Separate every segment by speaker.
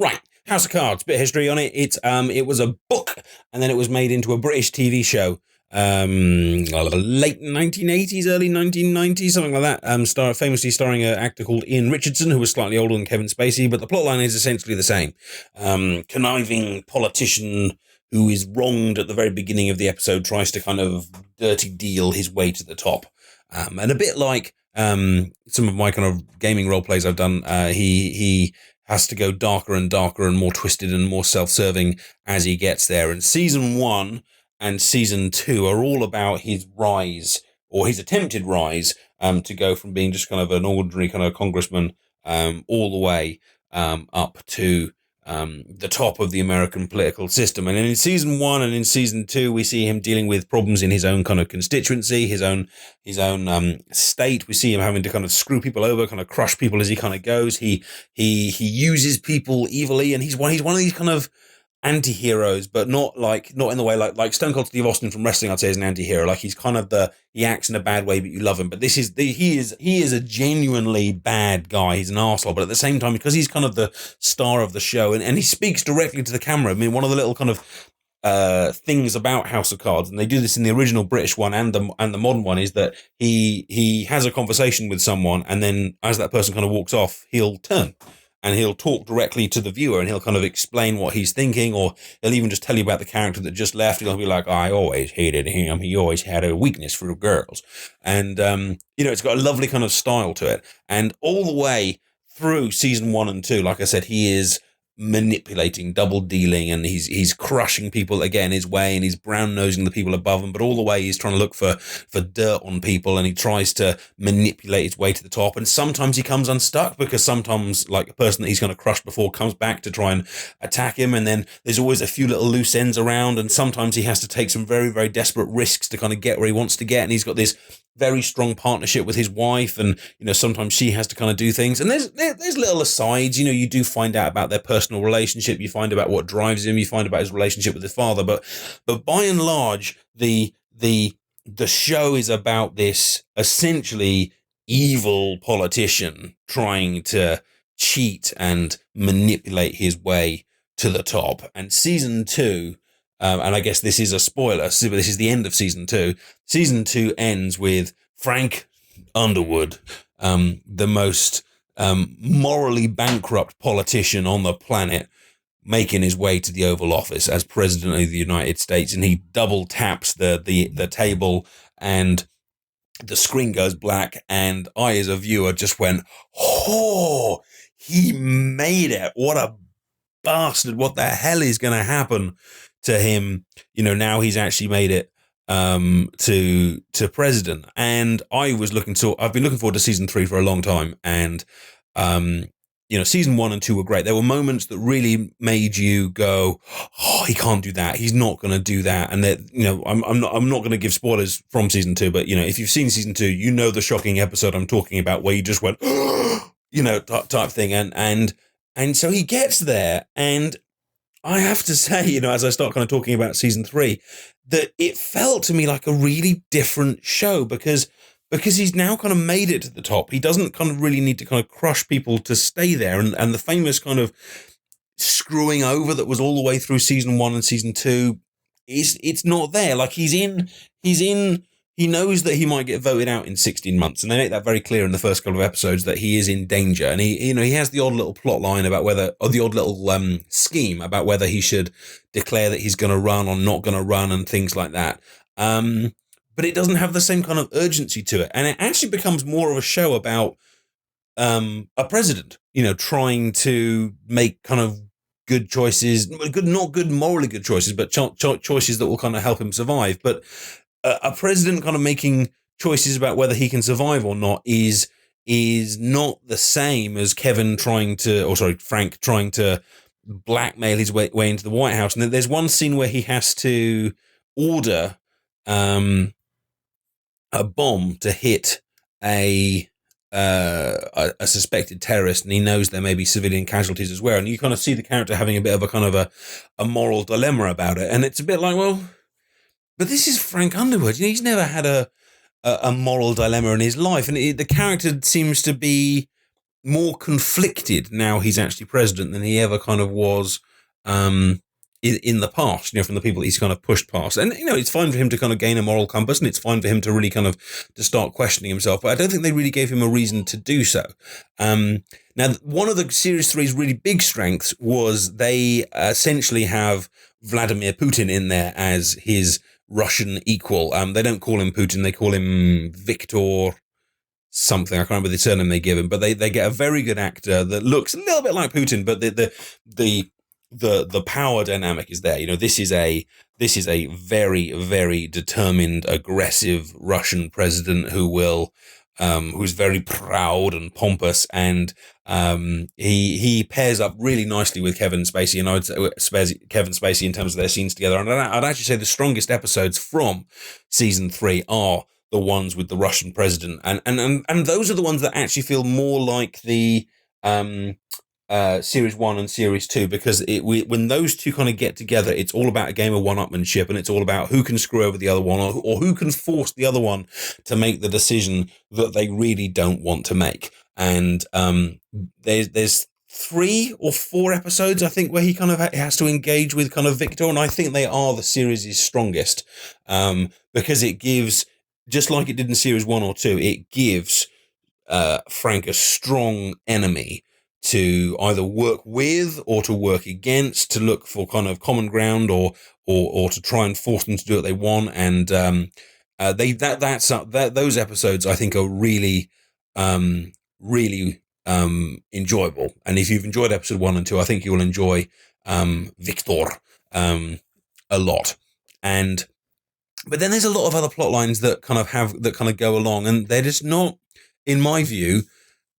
Speaker 1: Right. House of Cards, bit of history on it. It was a book, and then it was made into a British TV show. Late 1980s, early 1990s, something like that. Famously starring an actor called Ian Richardson, who was slightly older than Kevin Spacey, but the plotline is essentially the same. Conniving politician who is wronged at the very beginning of the episode tries to kind of dirty deal his way to the top. And a bit like some of my kind of gaming role plays I've done, he has to go darker and darker and more twisted and more self-serving as he gets there. And season 1 and season 2 are all about his rise, or his attempted rise, to go from being just kind of an ordinary kind of congressman all the way up to the top of the American political system. And in season 1 and in season 2, we see him dealing with problems in his own kind of constituency, his own state. We see him having to kind of screw people over, kind of crush people as he kind of goes. He uses people evilly, and he's one of these kind of anti-heroes, but not in the way like Stone Cold Steve Austin from wrestling, I'd say, is an anti-hero. Like, he's kind of he acts in a bad way, but you love him. But he is a genuinely bad guy. He's an arsehole, but at the same time, because he's kind of the star of the show, and he speaks directly to the camera. I mean, one of the little kind of things about House of Cards, and they do this in the original British one and the modern one, is that he has a conversation with someone, and then as that person kind of walks off, he'll turn and he'll talk directly to the viewer, and he'll kind of explain what he's thinking, or he'll even just tell you about the character that just left. He'll be like, I always hated him. He always had a weakness for girls. And, it's got a lovely kind of style to it. And all the way through season 1 and 2, like I said, he is manipulating, double dealing, and he's crushing people again his way, and he's brown nosing the people above him, but all the way he's trying to look for dirt on people, and he tries to manipulate his way to the top. And sometimes he comes unstuck, because sometimes, like, a person that he's going to crush before comes back to try and attack him, and then there's always a few little loose ends around, and sometimes he has to take some very, very desperate risks to kind of get where he wants to get. And he's got this very strong partnership with his wife, and sometimes she has to kind of do things. And there's little asides. You do find out about their personal relationship. You find about what drives him. You find about his relationship with his father. But by and large, the show is about this essentially evil politician trying to cheat and manipulate his way to the top. And season 2. And I guess this is a spoiler, but this is the end of season 2. Season 2 ends with Frank Underwood, the most morally bankrupt politician on the planet, making his way to the Oval Office as President of the United States. And he double taps the table, and the screen goes black. And I, as a viewer, just went, "Oh, he made it. What a bastard. What the hell is going to happen to him?" Now he's actually made it to president. And I've been looking forward to season 3 for a long time. And season 1 and 2 were great. There were moments that really made you go, "Oh, he can't do that. He's not going to do that." And that, I'm not going to give spoilers from season 2, but if you've seen season 2, the shocking episode I'm talking about, where you just went, type thing. And so he gets there, and I have to say, as I start kind of talking about season 3, that it felt to me like a really different show, because he's now kind of made it to the top. He doesn't kind of really need to kind of crush people to stay there. And the famous kind of screwing over that was all the way through season 1 and season 2, it's not there. Like, he knows that he might get voted out in 16 months. And they make that very clear in the first couple of episodes, that he is in danger. And he has the odd little plot line about the odd little scheme about whether he should declare that he's going to run or not going to run, and things like that. But it doesn't have the same kind of urgency to it. And it actually becomes more of a show about a president, trying to make kind of good choices, not good, morally good choices, but choices that will kind of help him survive. But a president kind of making choices about whether he can survive or not is not the same as Frank trying to blackmail his way into the White House. And there's one scene where he has to order a bomb to hit a suspected terrorist, and he knows there may be civilian casualties as well. And you kind of see the character having a bit of a kind of a moral dilemma about it. And it's a bit like, well, but this is Frank Underwood. He's never had a moral dilemma in his life. And the character seems to be more conflicted now he's actually president than he ever kind of was in the past, from the people that he's kind of pushed past. And, it's fine for him to kind of gain a moral compass, and it's fine for him to really kind of to start questioning himself. But I don't think they really gave him a reason to do so. Now, one of the Series 3's really big strengths was they essentially have Vladimir Putin in there as his Russian equal. They don't call him Putin, they call him Victor something. I can't remember the surname they give him, but they get a very good actor that looks a little bit like Putin, but the power dynamic is there. This is a very, very determined, aggressive Russian president who's very proud and pompous, and he pairs up really nicely with Kevin Spacey, and I would say Kevin Spacey in terms of their scenes together. And I'd actually say the strongest episodes from season 3 are the ones with the Russian president, and those are the ones that actually feel more like the Series 1 and Series 2, because when those two kind of get together, it's all about a game of one-upmanship, and it's all about who can screw over the other one, or who can force the other one to make the decision that they really don't want to make. And there's 3 or 4 episodes, I think, where he kind of has to engage with kind of Victor, and I think they are the series' strongest, because it gives, just like it did in Series 1 or 2, it gives Frank a strong enemy to either work with or to work against, to look for kind of common ground, or to try and force them to do what they want. And those episodes, I think, are really enjoyable. And if you've enjoyed episode 1 and 2, I think you'll enjoy Victor a lot. But then there's a lot of other plot lines that kind of go along, and they're just not, in my view,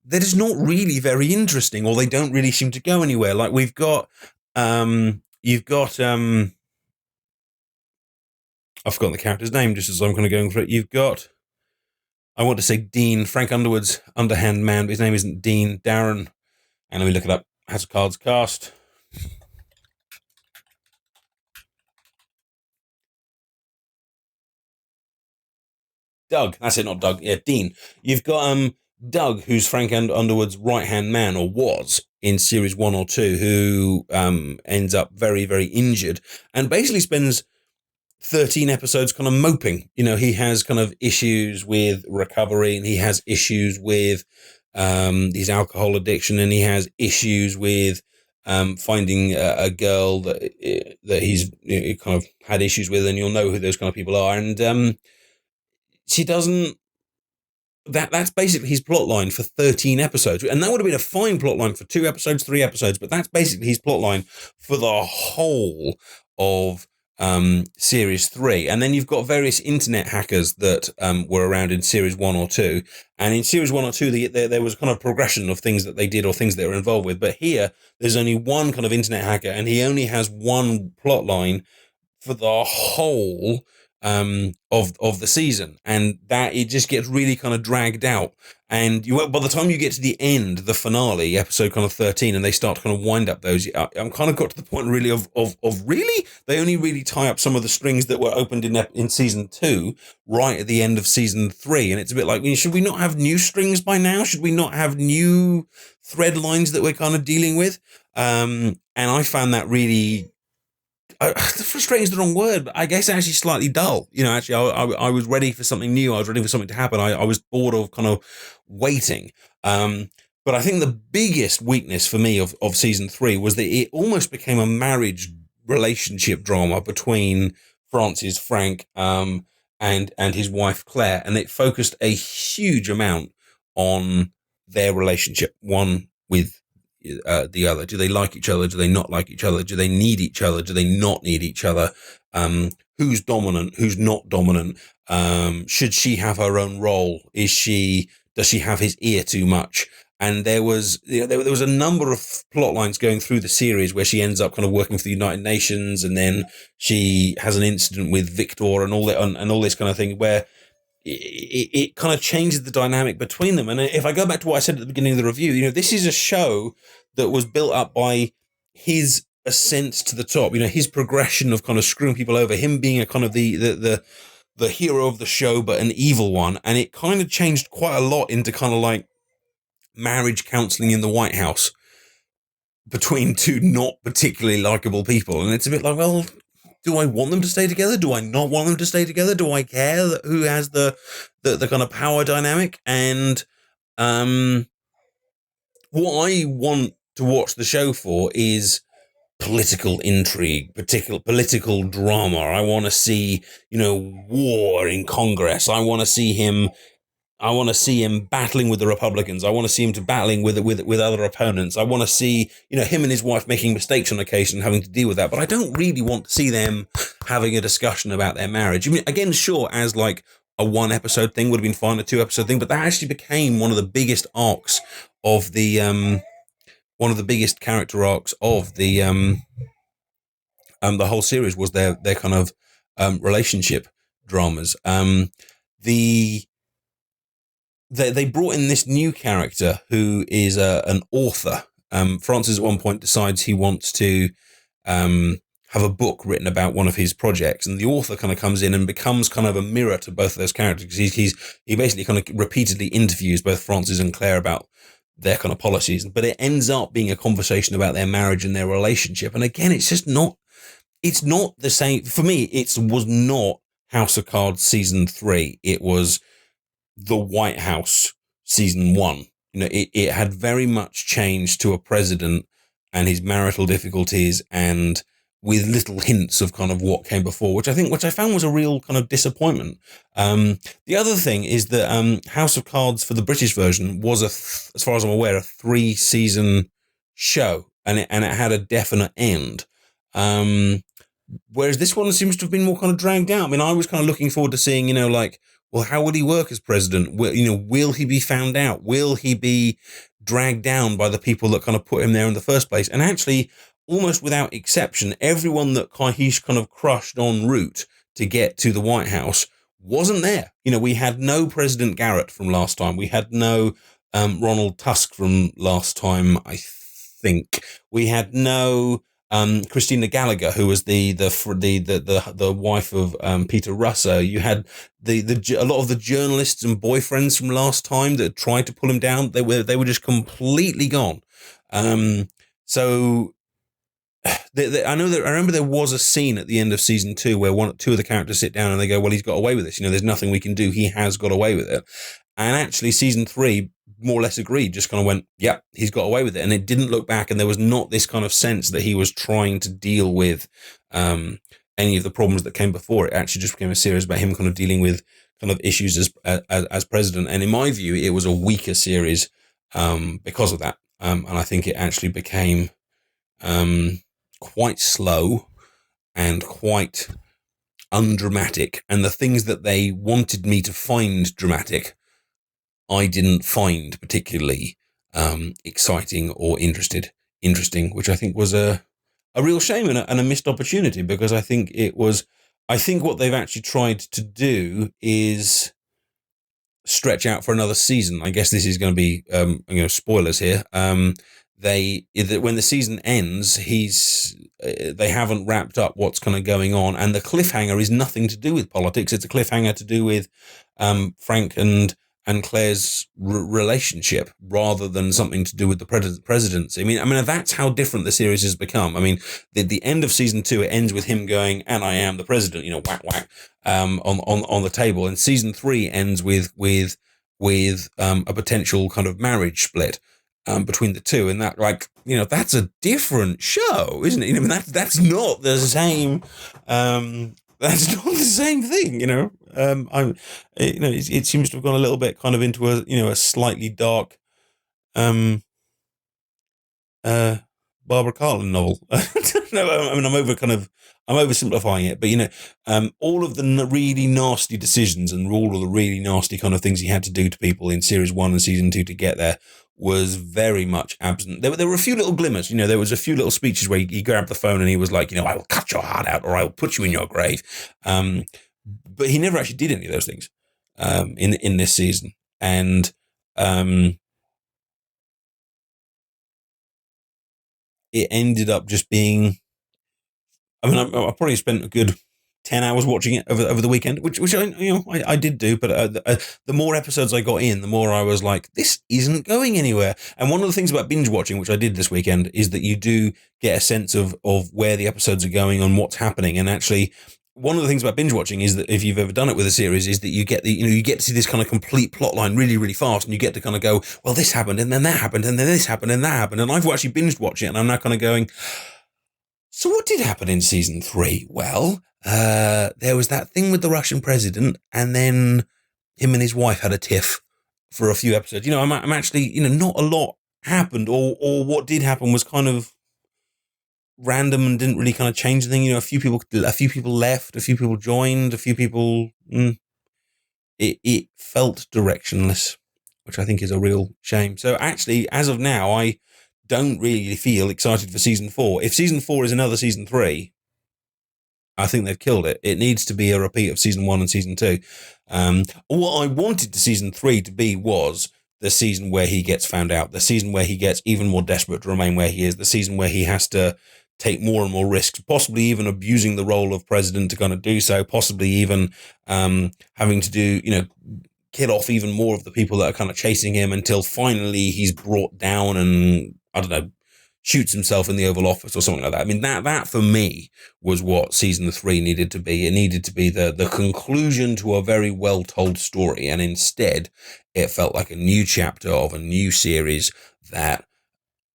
Speaker 1: they're just not really very interesting, or they don't really seem to go anywhere. Like we've got, you've got, I've forgotten the character's name just as I'm kind of going through it. You've got, I want to say Dean, Frank Underwood's underhand man, but his name isn't Dean, Darren. And let me look it up. House of Cards cast. Doug, that's it, not Doug. Yeah, Dean. You've got Doug, who's Frank Underwood's right-hand man, or was, in Series 1 or 2, who ends up very, very injured, and basically spends 13 episodes kind of moping. He has kind of issues with recovery, and he has issues with his alcohol addiction, and he has issues with finding a girl that he's kind of had issues with, and you'll know who those kind of people are. And she doesn't. That's basically his plot line for 13 episodes, and that would have been a fine plot line for 2 episodes, 3 episodes. But that's basically his plot line for the whole of Series 3. And then you've got various internet hackers that were around in Series 1 or 2. And in Series 1 or 2, there was kind of progression of things that they did or things they were involved with. But here, there's only one kind of internet hacker, and he only has one plot line for the whole of the season, and that it just gets really kind of dragged out. And by the time you get to the end, the finale, episode kind of 13, and they start to kind of wind up those, I'm kind of got to the point really of really, they only really tie up some of the strings that were opened in season 2 right at the end of season 3. And it's a bit like, should we not have new strings by now? Should we not have new thread lines that we're kind of dealing with? And I found that really, frustrating is the wrong word, but I guess actually slightly dull. Actually, I was ready for something new. I was ready for something to happen. I was bored of kind of waiting. But I think the biggest weakness for me of season 3 was that it almost became a marriage relationship drama between Frank, and his wife Claire, and it focused a huge amount on their relationship, one with the other. Do they like each other? Do they not like each other? Do they need each other? Do they not need each other? Who's dominant? Who's not dominant? Should she have her own role? Does she have his ear too much? And there was a number of plot lines going through the series where she ends up kind of working for the United Nations, and then she has an incident with Victor and all that, and all this kind of thing where it kind of changes the dynamic between them. And if I go back to what I said at the beginning of the review, this is a show that was built up by his ascent to the top, his progression of kind of screwing people over, him being a kind of the hero of the show, but an evil one. And it kind of changed quite a lot into kind of like marriage counseling in the White House between two not particularly likable people. And it's a bit like, well, do I want them to stay together? Do I not want them to stay together? Do I care who has the kind of power dynamic? And what I want to watch the show for is political intrigue, particular political drama. I want to see, war in Congress. I want to see him battling with the Republicans. I want to see him battling with other opponents. I want to see, him and his wife making mistakes on occasion and having to deal with that. But I don't really want to see them having a discussion about their marriage. I mean, again, sure, as like a 1-episode thing would have been fine, a 2-episode thing, but that actually became one of the biggest arcs of the one of the biggest character arcs of the whole series was their kind of relationship dramas. They brought in this new character who is an author. Francis at one point decides he wants to have a book written about one of his projects, and the author kind of comes in and becomes kind of a mirror to both of those characters. He basically kind of repeatedly interviews both Francis and Claire about their kind of policies, but it ends up being a conversation about their marriage and their relationship. And again, it's not the same. For me, it was not House of Cards season 3. It was the White House season 1. It had very much changed to a president and his marital difficulties, and with little hints of kind of what came before, which I found was a real kind of disappointment. The other thing is that House of Cards for the British version was as far as I'm aware, a 3-season show, and it had a definite end. Whereas this one seems to have been more kind of dragged out. I mean, I was kind of looking forward to seeing, well, how would he work as president? Will he be found out? Will he be dragged down by the people that kind of put him there in the first place? And actually, almost without exception, everyone that he's kind of crushed en route to get to the White House wasn't there. We had no President Garrett from last time. We had no Ronald Tusk from last time, I think. We had no Christina Gallagher, who was the wife of Peter Russo. You had a lot of the journalists and boyfriends from last time that tried to pull him down. They were just completely gone. So I remember there was a scene at the end of season 2 where two of the characters sit down and they go, well, he's got away with this. There's nothing we can do. He has got away with it. And actually season 3 more or less agreed, just kind of went, yeah, he's got away with it. And it didn't look back. And there was not this kind of sense that he was trying to deal with any of the problems that came before. It actually just became a series about him kind of dealing with kind of issues as president. And in my view, it was a weaker series because of that. And I think it actually became quite slow and quite undramatic. And the things that they wanted me to find dramatic, I didn't find particularly exciting or interesting, which I think was a real shame and a missed opportunity, because I think what they've actually tried to do is stretch out for another season. I guess this is going to be spoilers here. When the season ends, they haven't wrapped up what's kind of going on, and the cliffhanger is nothing to do with politics. It's a cliffhanger to do with Frank and Claire's relationship, rather than something to do with the presidency. I mean, that's how different the series has become. I mean, the end of season 2, it ends with him going, "And I am the president," whack whack, on the table, and season 3 ends with a potential kind of marriage split between the two, and that, that's a different show, isn't it? That's not the same. That's not the same thing, it seems to have gone a little bit kind of into a slightly dark, Barbara Carlin novel. No, I mean, I'm oversimplifying it, but all of the really nasty decisions and all of the really nasty kind of things he had to do to people in series 1 and season 2 to get there was very much absent. There were a few little glimmers, there was a few little speeches where he grabbed the phone and he was like, I will cut your heart out, or I will put you in your grave. But he never actually did any of those things in this season. And it ended up just being, I probably spent a good 10 hours watching it over the weekend, which I did do. But the more episodes I got in, the more I was like, this isn't going anywhere. And one of the things about binge watching, which I did this weekend, is that you do get a sense of where the episodes are going and what's happening. And actually, one of the things about binge watching is that if you've ever done it with a series, is that you get you get to see this kind of complete plot line really, really fast, and you get to kind of go, well, this happened, and then that happened, and then this happened, and that happened. And I've actually binged watched it, and I'm now kind of going, so what did happen in season 3? Well, there was that thing with the Russian president, and then him and his wife had a tiff for a few episodes. I'm actually, not a lot happened, or what did happen was kind of random and didn't really kind of change the thing. A few people left, a few people joined, a few people. It felt directionless, which I think is a real shame. So actually, as of now, I don't really feel excited for season 4. If season 4 is another season 3, I think they've killed it. It needs to be a repeat of season 1 and season 2. What I wanted season 3 to be was the season where he gets found out, the season where he gets even more desperate to remain where he is, the season where he has to take more and more risks, possibly even abusing the role of president to kind of do so, possibly even having to do, kill off even more of the people that are kind of chasing him until finally he's brought down and, I don't know, shoots himself in the Oval Office or something like that. I mean, that for me was what season 3 needed to be. It needed to be the conclusion to a very well told story. And instead, it felt like a new chapter of a new series that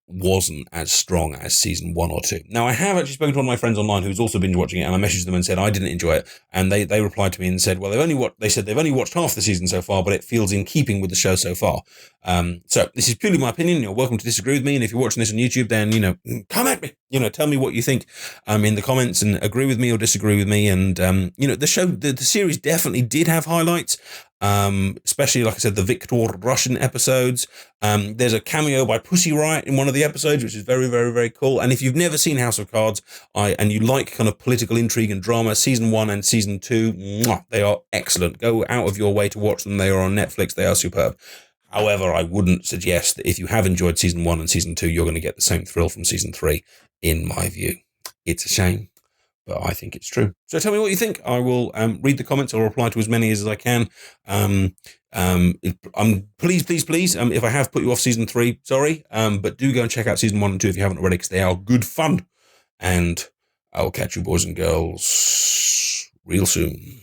Speaker 1: wasn't as strong as season 1 or 2. Now, I have actually spoken to one of my friends online who's also binge watching it, and I messaged them and said I didn't enjoy it, and they replied to me and said, well, they've only watched half the season so far, but it feels in keeping with the show so far. So this is purely my opinion. You're welcome to disagree with me, and if you're watching this on YouTube, then come at me. Tell me what you think in the comments, and agree with me or disagree with me. And the series definitely did have highlights. Especially, like I said, the Victor Russian episodes. There's a cameo by Pussy Riot in one of the episodes, which is very, very, very cool. And if you've never seen House of Cards, and you like kind of political intrigue and drama, season 1 and season 2, they are excellent. Go out of your way to watch them. They are on Netflix. They are superb. However, I wouldn't suggest that if you have enjoyed season 1 and season 2, you're going to get the same thrill from season 3, in my view. It's a shame, but I think it's true. So tell me what you think. I will read the comments. I'll reply to as many as I can. Please, if I have put you off season 3, sorry. But do go and check out season 1 and 2 if you haven't already, because they are good fun. And I'll catch you boys and girls real soon.